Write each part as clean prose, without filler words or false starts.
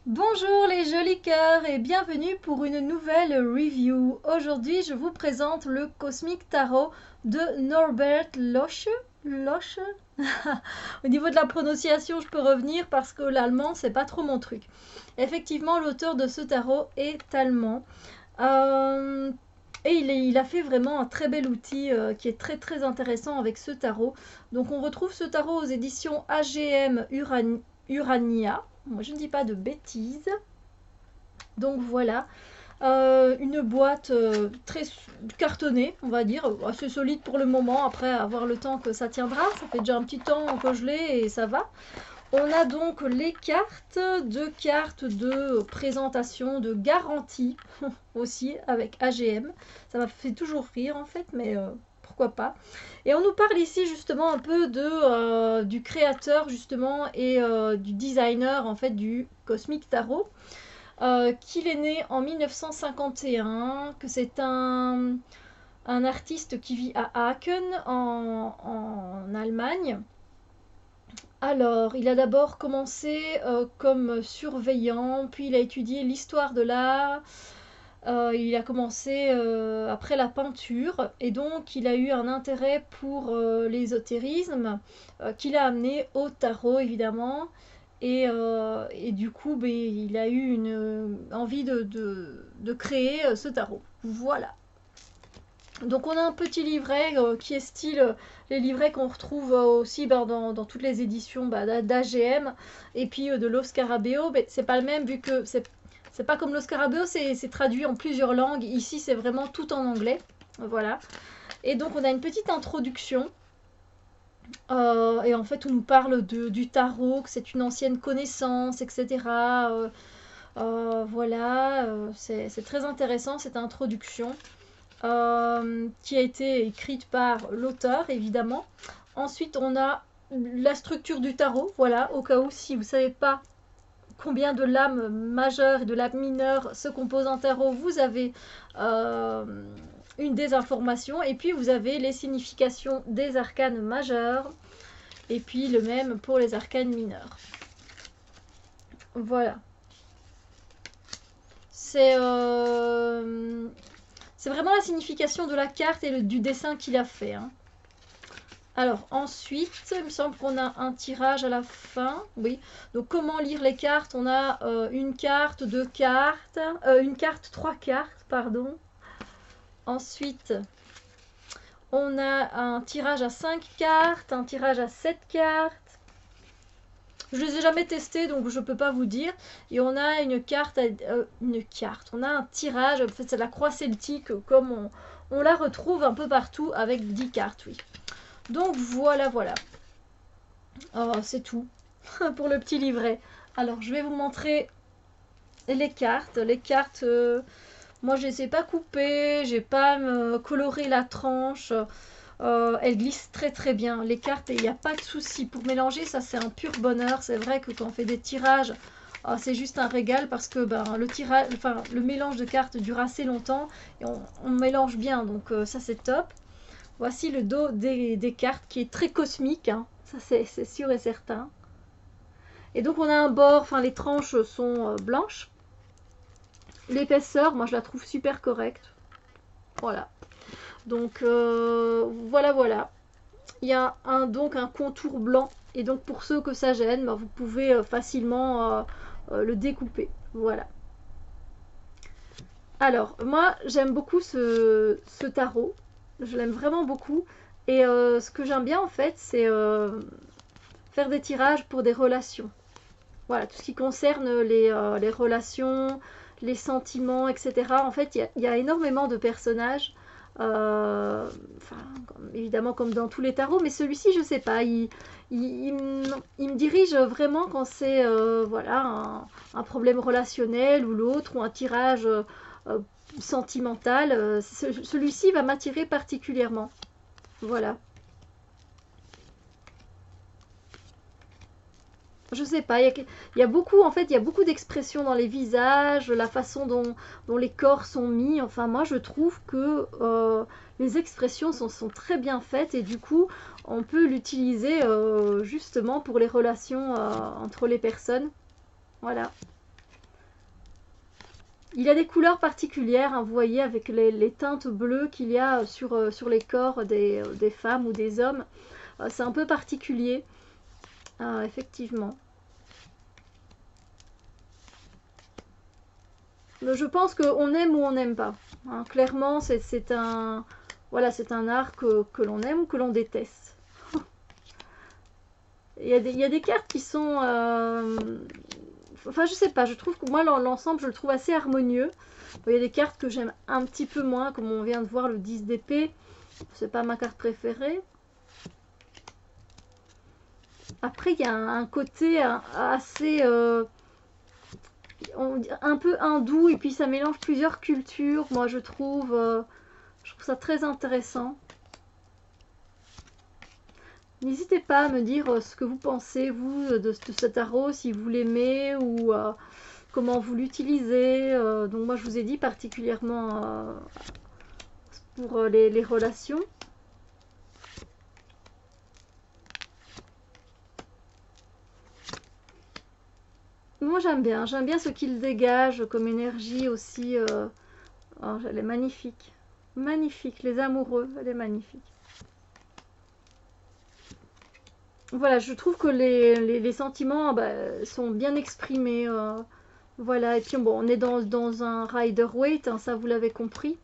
Bonjour les jolis cœurs et bienvenue pour une nouvelle review. Aujourd'hui, je vous présente le Cosmic Tarot de Norbert Losch. Losch. Au niveau de la prononciation, je peux revenir parce que l'allemand, c'est pas trop mon truc. Effectivement, l'auteur de ce tarot est allemand. Et il a fait vraiment un très bel outil qui est très très intéressant avec ce tarot. Donc on retrouve ce tarot aux éditions AGM Urania. Moi je ne dis pas de bêtises. Donc voilà. Une boîte très cartonnée, on va dire, assez solide pour le moment, après avoir le temps que ça tiendra. Ça fait déjà un petit temps que je l'ai et ça va. On a donc les cartes, deux cartes de présentation, de garantie aussi avec AGM. Ça m'a fait toujours rire en fait, mais pourquoi pas. Et on nous parle ici justement un peu du créateur justement et du designer en fait du Cosmic Tarot. Qu'il est né en 1951, que c'est un artiste qui vit à Aachen en Allemagne. Alors, il a d'abord commencé comme surveillant, puis il a étudié l'histoire de l'art. Il a commencé après la peinture et donc il a eu un intérêt pour l'ésotérisme qu'il a amené au tarot évidemment. Et du coup, ben, il a eu une envie de créer ce tarot. Voilà. Donc on a un petit livret qui est style les livrets qu'on retrouve aussi dans toutes les éditions d'AGM et puis de Los Scarabeo. Mais c'est pas le même vu que c'est pas comme Los Scarabeo, c'est traduit en plusieurs langues. Ici c'est vraiment tout en anglais. Voilà. Et donc on a une petite introduction. Et en fait on nous parle du tarot, que c'est une ancienne connaissance, etc. Voilà, c'est très intéressant cette introduction qui a été écrite par l'auteur, évidemment. Ensuite, on a la structure du tarot, voilà, au cas où si vous ne savez pas combien de lames majeures et de lames mineures se composent un tarot, vous avez une des informations. Et puis, vous avez les significations des arcanes majeures. Et puis, le même pour les arcanes mineures. Voilà. C'est vraiment la signification de la carte et du dessin qu'il a fait. Hein. Alors ensuite, il me semble qu'on a un tirage à la fin. Oui. Donc comment lire les cartes? On a une carte, deux cartes, une carte, trois cartes, pardon. Ensuite, on a un tirage à 5 cartes, un tirage à 7 cartes. Je les ai jamais testés, donc je peux pas vous dire. Et on a une carte, on a un tirage, en fait c'est la croix celtique, comme on la retrouve un peu partout avec 10 cartes, oui. Donc voilà, voilà. Oh, c'est tout pour le petit livret. Alors je vais vous montrer les cartes. Les cartes, moi je les ai pas coupées, j'ai pas coloré la tranche. Elles glissent très très bien. Les cartes, il n'y a pas de souci. Pour mélanger, ça c'est un pur bonheur. C'est vrai que quand on fait des tirages, c'est juste un régal parce que le mélange de cartes dure assez longtemps et on mélange bien. Donc ça c'est top. Voici le dos des cartes qui est très cosmique. Hein. Ça c'est sûr et certain. Et donc on a un bord, enfin les tranches sont blanches. L'épaisseur, moi je la trouve super correcte. Voilà. Donc voilà, voilà. Il y a donc un contour blanc. Et donc pour ceux que ça gêne, vous pouvez facilement le découper. Voilà. Alors, moi j'aime beaucoup ce tarot. Je l'aime vraiment beaucoup. Et ce que j'aime bien en fait, c'est faire des tirages pour des relations. Voilà, tout ce qui concerne les relations, les sentiments, etc. En fait, il y a énormément de personnages. Évidemment comme dans tous les tarots, mais celui-ci, je sais pas, il me dirige vraiment quand c'est voilà, un problème relationnel ou l'autre, ou un tirage sentimental. Celui-ci va m'attirer particulièrement. Voilà. Je sais pas, il y a beaucoup, en fait, il y a beaucoup d'expressions dans les visages, la façon dont les corps sont mis. Enfin, moi, je trouve que les expressions sont très bien faites et du coup, on peut l'utiliser justement pour les relations entre les personnes. Voilà. Il a des couleurs particulières, hein, vous voyez, avec les teintes bleues qu'il y a sur les corps des femmes ou des hommes. C'est un peu particulier, effectivement. Je pense qu'on aime ou on n'aime pas. Hein. Clairement, c'est un, voilà, c'est un art que l'on aime ou que l'on déteste. Il y a des cartes qui sont... Enfin, je sais pas, je trouve que moi, l'ensemble, je le trouve assez harmonieux. Il y a des cartes que j'aime un petit peu moins, comme on vient de voir le 10 d'épée. C'est pas ma carte préférée. Après, il y a un côté assez... un peu hindou, et puis ça mélange plusieurs cultures. Moi, je trouve ça très intéressant. N'hésitez pas à me dire ce que vous pensez, vous, de ce tarot, si vous l'aimez ou comment vous l'utilisez. Donc moi, je vous ai dit particulièrement pour les relations. Moi, j'aime bien ce qu'il dégage comme énergie aussi. Oh, elle est magnifique. Magnifique, les amoureux, elle est magnifique. Voilà, je trouve que les sentiments sont bien exprimés. Voilà, et puis bon, on est dans un Rider-Waite, hein, ça vous l'avez compris.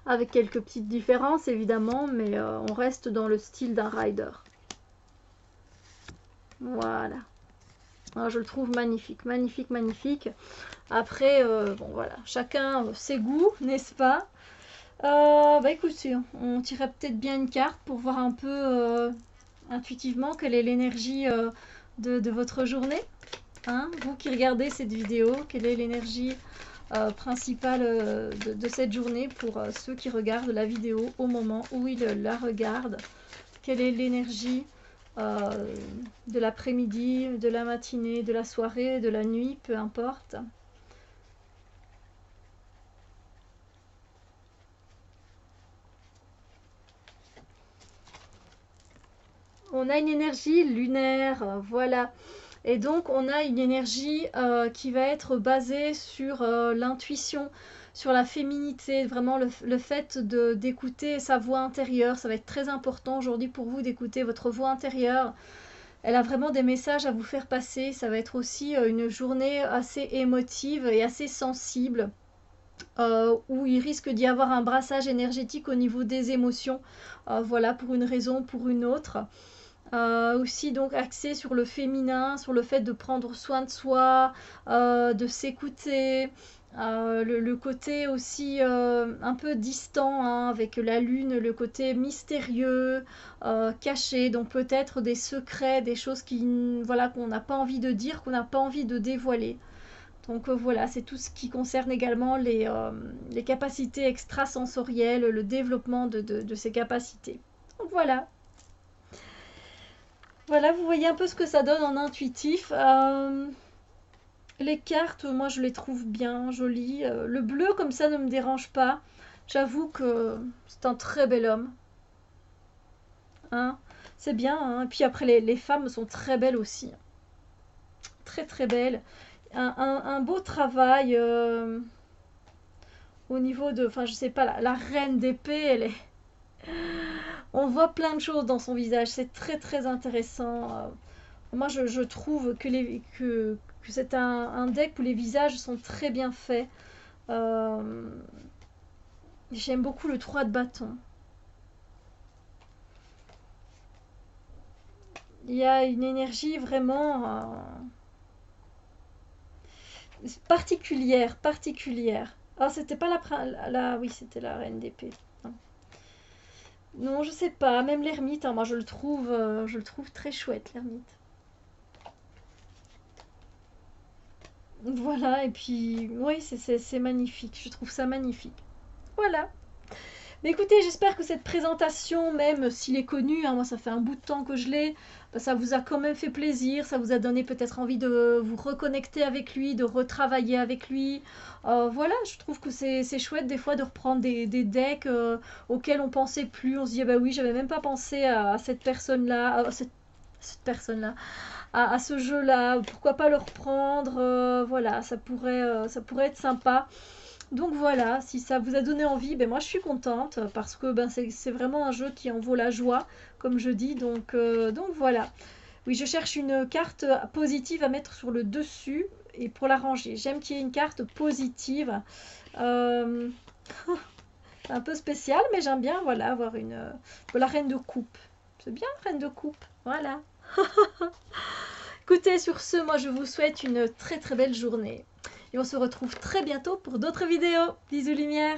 Avec quelques petites différences évidemment, mais on reste dans le style d'un Rider. Voilà. Alors, je le trouve magnifique, magnifique, magnifique. Après, bon voilà, chacun ses goûts, n'est-ce pas? Écoutez, on tirerait peut-être bien une carte pour voir un peu intuitivement quelle est l'énergie de votre journée. Hein, vous qui regardez cette vidéo, quelle est l'énergie principale de cette journée pour ceux qui regardent la vidéo au moment où ils la regardent. Quelle est l'énergie de l'après-midi, de la matinée, de la soirée, de la nuit, peu importe. On a une énergie lunaire, voilà. Et donc, on a une énergie qui va être basée sur l'intuition, sur la féminité, vraiment le fait d'écouter sa voix intérieure. Ça va être très important aujourd'hui pour vous d'écouter votre voix intérieure. Elle a vraiment des messages à vous faire passer. Ça va être aussi une journée assez émotive et assez sensible, où il risque d'y avoir un brassage énergétique au niveau des émotions. Voilà, pour une raison, pour une autre. Aussi donc axé sur le féminin, sur le fait de prendre soin de soi, de s'écouter, le côté aussi un peu distant, hein, avec la lune, le côté mystérieux, caché, donc peut-être des secrets, des choses voilà, qu'on n'a pas envie de dire, qu'on n'a pas envie de dévoiler. Donc voilà, c'est tout ce qui concerne également les capacités extrasensorielles, le développement de ces capacités. Donc voilà. Voilà, vous voyez un peu ce que ça donne en intuitif. Les cartes, moi je les trouve bien jolies. Le bleu comme ça ne me dérange pas. J'avoue que c'est un très bel homme. Hein, c'est bien. Hein. Et puis après, les femmes sont très belles aussi. Très très belles. Un beau travail au niveau de... Enfin, je sais pas, la reine d'épée, elle est... On voit plein de choses dans son visage. C'est très très intéressant. Moi, je trouve que c'est un deck où les visages sont très bien faits. J'aime beaucoup le 3 de bâton. Il y a une énergie vraiment particulière, particulière. Ah, c'était pas oui, c'était la reine d'épée. Non, je sais pas. Même l'ermite, hein, moi je le trouve très chouette, l'ermite. Voilà, et puis, oui, c'est magnifique. Je trouve ça magnifique. Voilà. Mais écoutez, j'espère que cette présentation, même s'il est connu, hein, moi ça fait un bout de temps que je l'ai, ça vous a quand même fait plaisir, ça vous a donné peut-être envie de vous reconnecter avec lui, de retravailler avec lui. Voilà, je trouve que c'est chouette des fois de reprendre des decks auxquels on pensait plus. On se dit, ah bah oui, j'avais même pas pensé à cette personne-là, cette personne-là, à ce jeu-là. Pourquoi pas le reprendre, voilà, ça pourrait être sympa. Donc voilà, si ça vous a donné envie, ben moi je suis contente parce que ben c'est vraiment un jeu qui en vaut la joie, comme je dis. Donc voilà. Oui, je cherche une carte positive à mettre sur le dessus et pour la ranger. J'aime qu'il y ait une carte positive. Euh, C'est un peu spécial, mais j'aime bien, voilà, avoir la reine de coupe. C'est bien, reine de coupe. Voilà. Écoutez, sur ce, moi je vous souhaite une très très belle journée. Et on se retrouve très bientôt pour d'autres vidéos. Bisous lumière.